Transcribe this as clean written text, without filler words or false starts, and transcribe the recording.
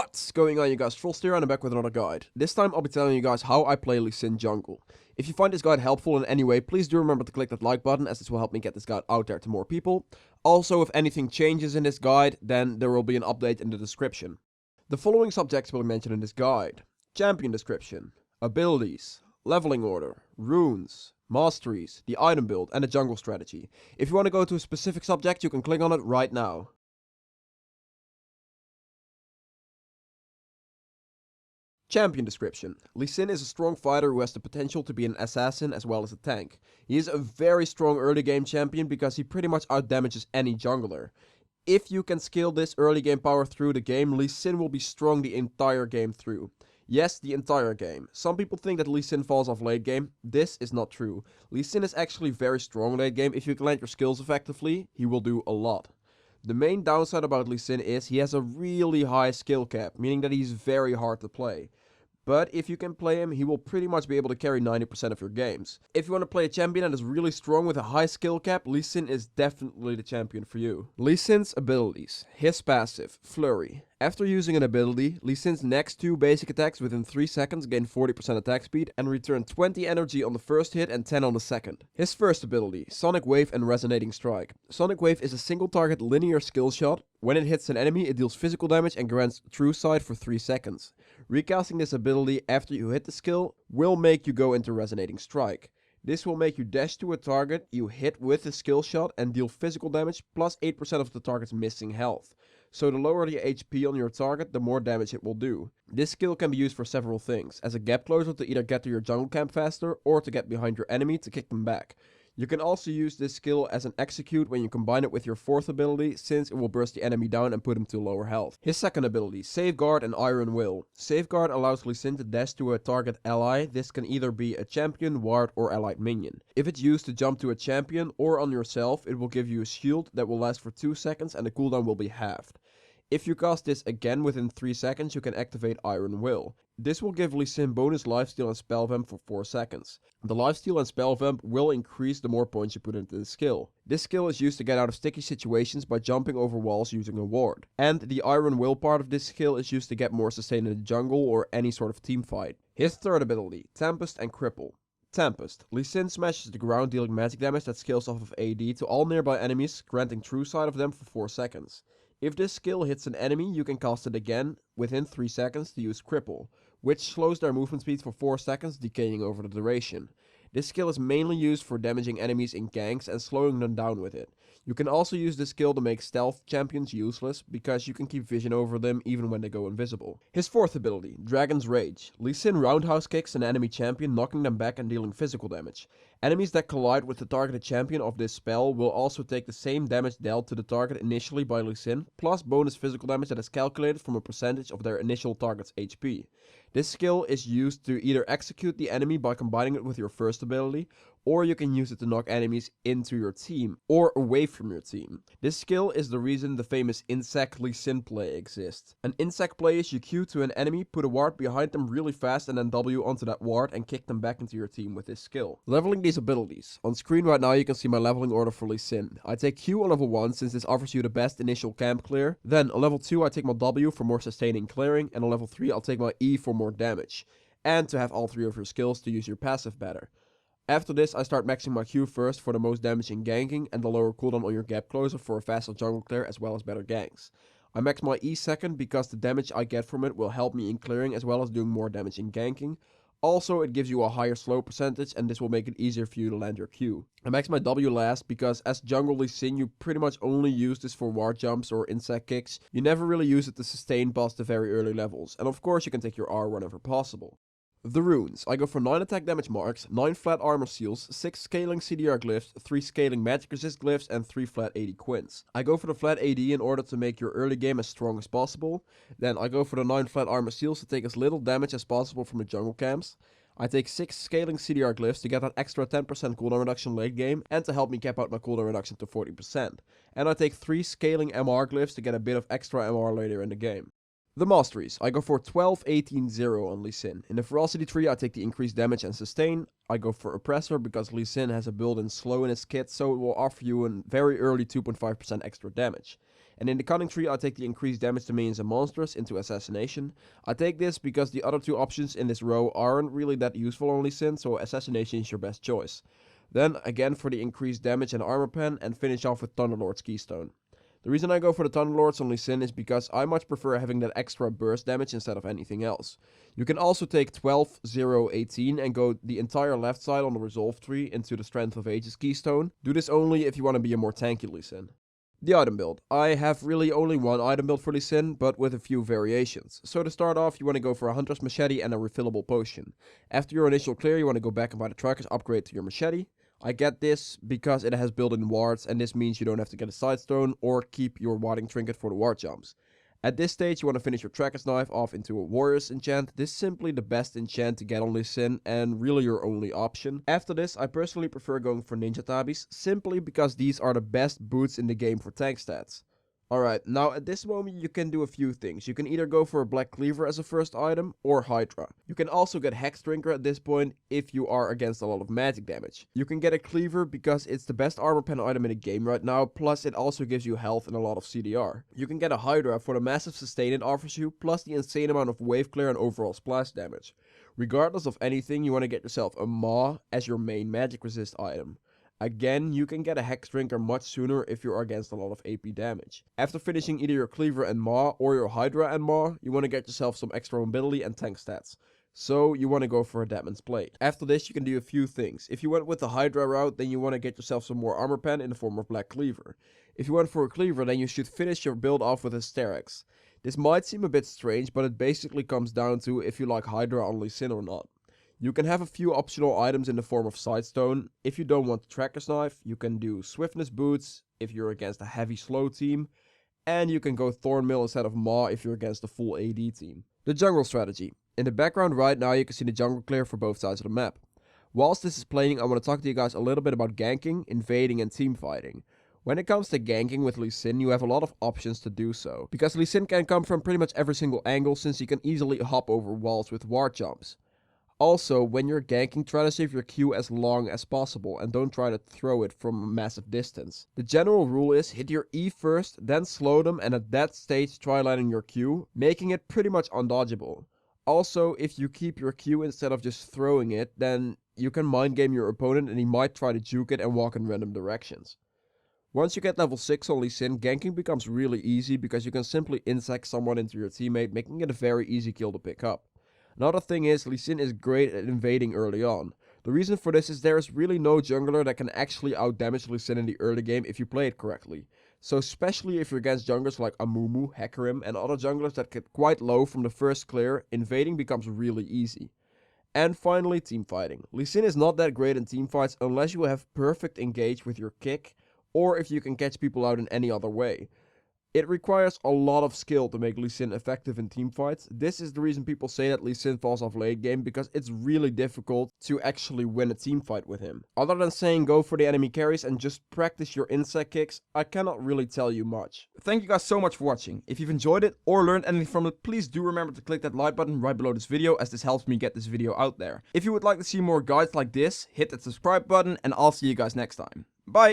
What's going on, you guys? Frost here and I'm back with another guide. This time I'll be telling you guys how I play Lee Sin jungle. If you find this guide helpful in any way, please do remember to click that like button, as this will help me get this guide out there to more people. Also, if anything changes in this guide, then there will be an update in the description. The following subjects will be mentioned in this guide: champion description, abilities, leveling order, runes, masteries, the item build, and the jungle strategy. If you want to go to a specific subject, you can click on it right now. Champion description. Lee Sin is a strong fighter who has the potential to be an assassin as well as a tank. He is a very strong early game champion because he pretty much outdamages any jungler. If you can scale this early game power through the game, Lee Sin will be strong the entire game through. Yes, the entire game. Some people think that Lee Sin falls off late game. This is not true. Lee Sin is actually very strong late game. If you can land your skills effectively, he will do a lot. The main downside about Lee Sin is he has a really high skill cap, meaning that he's very hard to play. But if you can play him, he will pretty much be able to carry 90% of your games. If you want to play a champion that is really strong with a high skill cap, Lee Sin is definitely the champion for you. Lee Sin's abilities. His passive, Flurry. After using an ability, Lee Sin's next two basic attacks within 3 seconds gain 40% attack speed and return 20 energy on the first hit and 10 on the second. His first ability, Sonic Wave and Resonating Strike. Sonic Wave is a single target linear skill shot. When it hits an enemy, it deals physical damage and grants True Sight for 3 seconds. Recasting this ability after you hit the skill will make you go into Resonating Strike. This will make you dash to a target you hit with the skill shot and deal physical damage plus 8% of the target's missing health. So the lower the HP on your target, the more damage it will do. This skill can be used for several things, as a gap closer to either get to your jungle camp faster or to get behind your enemy to kick them back. You can also use this skill as an execute when you combine it with your fourth ability, since it will burst the enemy down and put him to lower health. His second ability, Safeguard and Iron Will. Safeguard allows Lee Sin to dash to a target ally. This can either be a champion, ward, or allied minion. If it's used to jump to a champion or on yourself, it will give you a shield that will last for 2 seconds and the cooldown will be halved. If you cast this again within 3 seconds, you can activate Iron Will. This will give Lee Sin bonus lifesteal and spell vamp for 4 seconds. The lifesteal and spell vamp will increase the more points you put into the skill. This skill is used to get out of sticky situations by jumping over walls using a ward. And the Iron Will part of this skill is used to get more sustain in the jungle or any sort of team fight. His third ability, Tempest and Cripple. Tempest. Lee Sin smashes the ground, dealing magic damage that scales off of AD to all nearby enemies, granting True Sight of them for 4 seconds. If this skill hits an enemy, you can cast it again within 3 seconds to use Cripple, which slows their movement speed for 4 seconds, decaying over the duration. This skill is mainly used for damaging enemies in ganks and slowing them down with it. You can also use this skill to make stealth champions useless, because you can keep vision over them even when they go invisible. His fourth ability, Dragon's Rage. Lee Sin roundhouse kicks an enemy champion, knocking them back and dealing physical damage. Enemies that collide with the targeted champion of this spell will also take the same damage dealt to the target initially by Lee Sin, plus bonus physical damage that is calculated from a percentage of their initial target's HP. This skill is used to either execute the enemy by combining it with your first ability, or you can use it to knock enemies into your team, or away from your team. This skill is the reason the famous Insect Lee Sin play exists. An Insect play is you Q to an enemy, put a ward behind them really fast, and then W onto that ward and kick them back into your team with this skill. Leveling these abilities. On screen right now you can see my leveling order for Lee Sin. I take Q on level 1 since this offers you the best initial camp clear. Then on level 2 I take my W for more sustaining clearing, and on level 3 I'll take my E for more damage. And to have all 3 of your skills to use your passive better. After this, I start maxing my Q first for the most damage in ganking and the lower cooldown on your gap closer for a faster jungle clear as well as better ganks. I max my E second because the damage I get from it will help me in clearing as well as doing more damage in ganking. Also, it gives you a higher slow percentage and this will make it easier for you to land your Q. I max my W last because as jungle Lee Sin you pretty much only use this for ward jumps or insect kicks. You never really use it to sustain past the very early levels, and of course you can take your R whenever possible. The runes. I go for 9 attack damage marks, 9 flat armor seals, 6 scaling CDR glyphs, 3 scaling magic resist glyphs, and 3 flat AD quints. I go for the flat AD in order to make your early game as strong as possible. Then I go for the 9 flat armor seals to take as little damage as possible from the jungle camps. I take 6 scaling CDR glyphs to get that extra 10% cooldown reduction late game and to help me cap out my cooldown reduction to 40%. And I take 3 scaling MR glyphs to get a bit of extra MR later in the game. The Masteries. I go for 12, 18, 0 on Lee Sin. In the Ferocity tree I take the increased damage and sustain. I go for Oppressor because Lee Sin has a built-in slow in his kit, so it will offer you a very early 2.5% extra damage. And in the cunning tree, I take the increased damage to minions and monsters into assassination. I take this because the other two options in this row aren't really that useful on Lee Sin, so assassination is your best choice. Then again for the increased damage and armor pen, and finish off with Thunderlord's Keystone. The reason I go for the Thunderlords on Lee Sin is because I much prefer having that extra burst damage instead of anything else. You can also take 12, 0, 18 and go the entire left side on the resolve tree into the Strength of Ages Keystone. Do this only if you want to be a more tanky Lee Sin. The item build. I have really only one item build for Lee Sin, but with a few variations. So to start off, you want to go for a Hunter's Machete and a refillable potion. After your initial clear, you want to go back and buy the Tracker's upgrade to your machete. I get this because it has built-in wards, and this means you don't have to get a side stone or keep your warding trinket for the ward jumps. At this stage, you want to finish your Tracker's Knife off into a Warrior's enchant. This is simply the best enchant to get on Lee Sin, and really your only option. After this, I personally prefer going for Ninja Tabis, simply because these are the best boots in the game for tank stats. Alright, now at this moment you can do a few things. You can either go for a Black Cleaver as a first item, or Hydra. You can also get Hex Drinker at this point if you are against a lot of magic damage. You can get a Cleaver because it's the best armor pen item in the game right now, plus it also gives you health and a lot of CDR. You can get a Hydra for the massive sustain it offers you, plus the insane amount of wave clear and overall splash damage. Regardless of anything, you want to get yourself a Maw as your main magic resist item. Again, you can get a Hex Drinker much sooner if you're against a lot of AP damage. After finishing either your Cleaver and Maw or your Hydra and Maw, you want to get yourself some extra mobility and tank stats. So you want to go for a Deadman's Blade. After this, you can do a few things. If you went with the Hydra route, then you want to get yourself some more armor pen in the form of Black Cleaver. If you went for a Cleaver, then you should finish your build off with a Sterex. This might seem a bit strange, but it basically comes down to if you like Hydra on Lee Sin or not. You can have a few optional items in the form of Sidestone. If you don't want the Tracker's Knife, you can do Swiftness Boots if you're against a heavy slow team. And you can go Thornmill instead of Maw if you're against a full AD team. The jungle strategy. In the background right now you can see the jungle clear for both sides of the map. Whilst this is playing, I want to talk to you guys a little bit about ganking, invading and team fighting. When it comes to ganking with Lee Sin, you have a lot of options to do so. Because Lee Sin can come from pretty much every single angle since he can easily hop over walls with ward jumps. Also, when you're ganking, try to save your Q as long as possible and don't try to throw it from a massive distance. The general rule is hit your E first, then slow them, and at that stage try landing your Q, making it pretty much undodgeable. Also, if you keep your Q instead of just throwing it, then you can mind game your opponent and he might try to juke it and walk in random directions. Once you get level 6 on Lee Sin, ganking becomes really easy because you can simply insect someone into your teammate, making it a very easy kill to pick up. Another thing is, Lee Sin is great at invading early on. The reason for this is there is really no jungler that can actually outdamage Lee Sin in the early game if you play it correctly. So especially if you're against junglers like Amumu, Hecarim and other junglers that get quite low from the first clear, invading becomes really easy. And finally, teamfighting. Lee Sin is not that great in teamfights unless you have perfect engage with your kick, or if you can catch people out in any other way. It requires a lot of skill to make Lee Sin effective in teamfights. This is the reason people say that Lee Sin falls off late game, because it's really difficult to actually win a teamfight with him. Other than saying go for the enemy carries and just practice your insect kicks, I cannot really tell you much. Thank you guys so much for watching. If you've enjoyed it or learned anything from it, please do remember to click that like button right below this video, as this helps me get this video out there. If you would like to see more guides like this, hit that subscribe button and I'll see you guys next time. Bye!